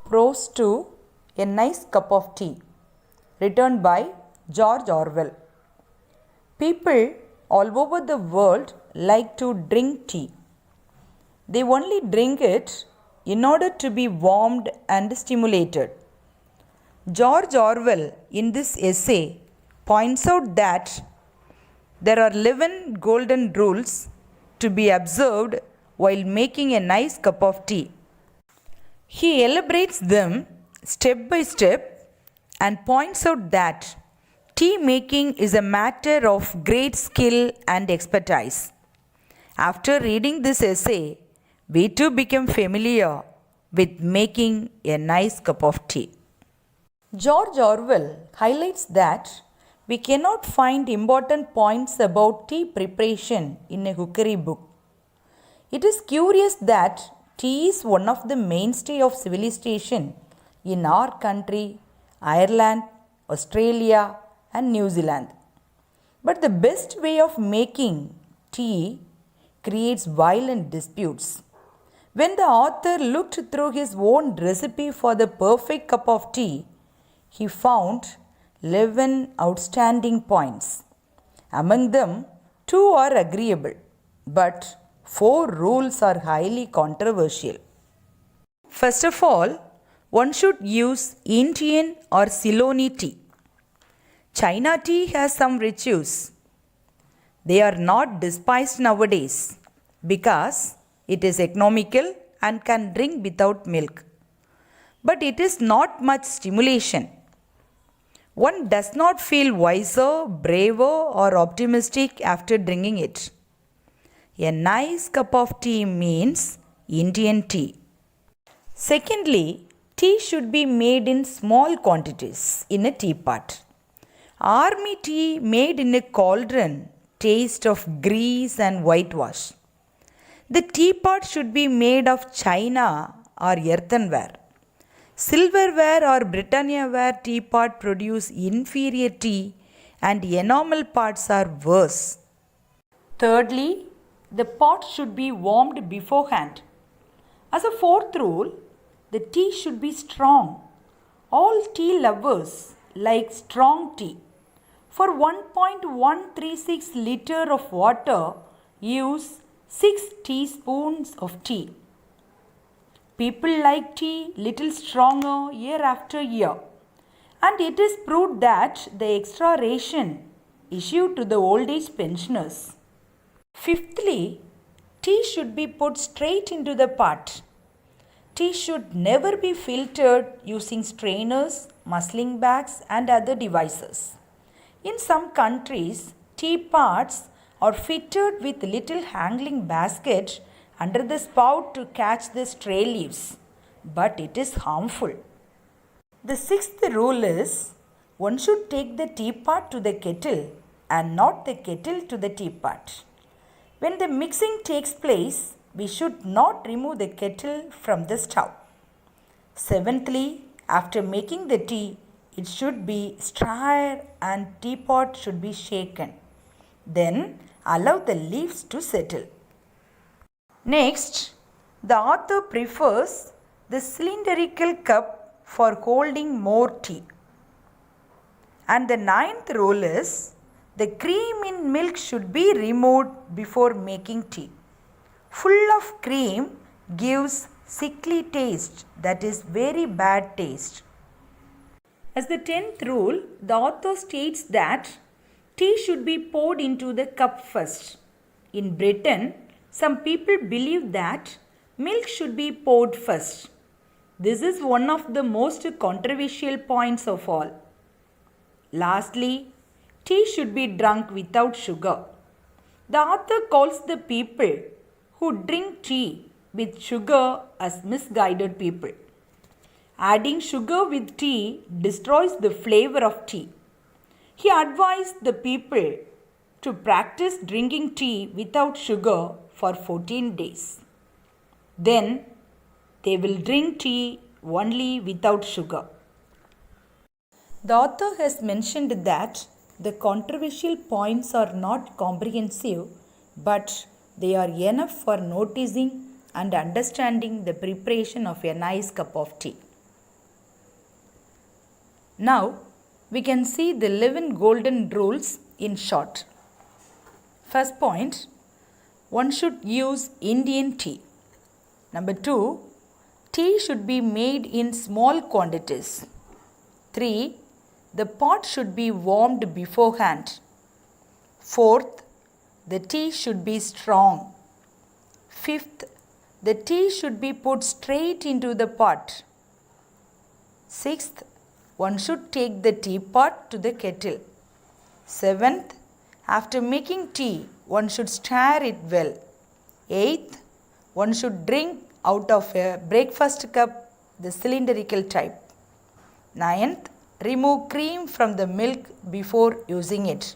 Prose to A Nice Cup of Tea, written by George Orwell. People all over the world like to drink tea. They only drink it in order to be warmed and stimulated. George Orwell, in this essay, points out that there are 11 golden rules to be observed while making a nice cup of tea. He elaborates them step by step and points out that tea making is a matter of great skill and expertise. After reading this essay, we too become familiar with making a nice cup of tea. George Orwell highlights that we cannot find important points about tea preparation in a cookery book. It is curious that tea is one of the mainstay of civilization in our country, Ireland, Australia, and New Zealand. But the best way of making tea creates violent disputes. When the author looked through his own recipe for the perfect cup of tea, he found 11 outstanding points. Among them, 2 are agreeable, but 4 rules are highly controversial. First of all, one should use Indian or Ceyloni tea. China tea has some virtues. They are not despised nowadays because it is economical and can drink without milk. But it is not much stimulation. One does not feel wiser, braver, or optimistic after drinking it. A nice cup of tea means Indian tea. Secondly, tea should be made in small quantities in a teapot. Army tea made in a cauldron tastes of grease and whitewash. The teapot should be made of china or earthenware. Silverware or Britannia-ware teapot produce inferior tea and enamel pots are worse. Thirdly, the pot should be warmed beforehand. As a fourth rule, the tea should be strong. All tea lovers like strong tea. For 1.136 liter of water, use 6 teaspoons of tea. People like tea little stronger year after year, and it is proved that the extra ration issued to the old age pensioners. Fifthly, tea should be put straight into the pot. Tea should never be filtered using strainers, muslin bags, and other devices. In some countries, tea pots are fitted with little hanging basket under the spout to catch the stray leaves, but it is harmful. The sixth rule is one should take the teapot to the kettle and not the kettle to the teapot. When the mixing takes place, we should not remove the kettle from the stove. Seventhly, after making the tea, it should be stirred and teapot should be shaken. Then allow the leaves to settle. Next, the author prefers the cylindrical cup for holding more tea. And the ninth rule is the cream in milk should be removed before making tea. Full of cream gives sickly taste, that is very bad taste. As the 10th rule, the author states that tea should be poured into the cup first. In Britain, some people believe that milk should be poured first. This is one of the most controversial points of all. Lastly, tea should be drunk without sugar. The author calls the people who drink tea with sugar as misguided people. Adding sugar with tea destroys the flavor of tea. He advised the people to practice drinking tea without sugar for 14 days. Then they will drink tea only without sugar. The author has mentioned that the controversial points are not comprehensive, but they are enough for noticing and understanding the preparation of a nice cup of tea. Now we can see the 11 golden rules in short. First point, one should use Indian tea. Number 2, tea should be made in small quantities. 3, the pot should be warmed beforehand. 4th, the tea should be strong. 5th, the tea should be put straight into the pot. 6th, one should take the teapot to the kettle. 7th, after making tea, one should stir it well. 8th, one should drink out of a breakfast cup, the cylindrical type. 9th, remove cream from the milk before using it.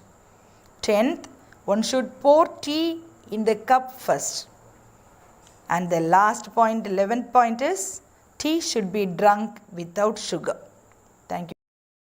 10th, one should pour tea in the cup first. And the last point, 11th point is, tea should be drunk without sugar.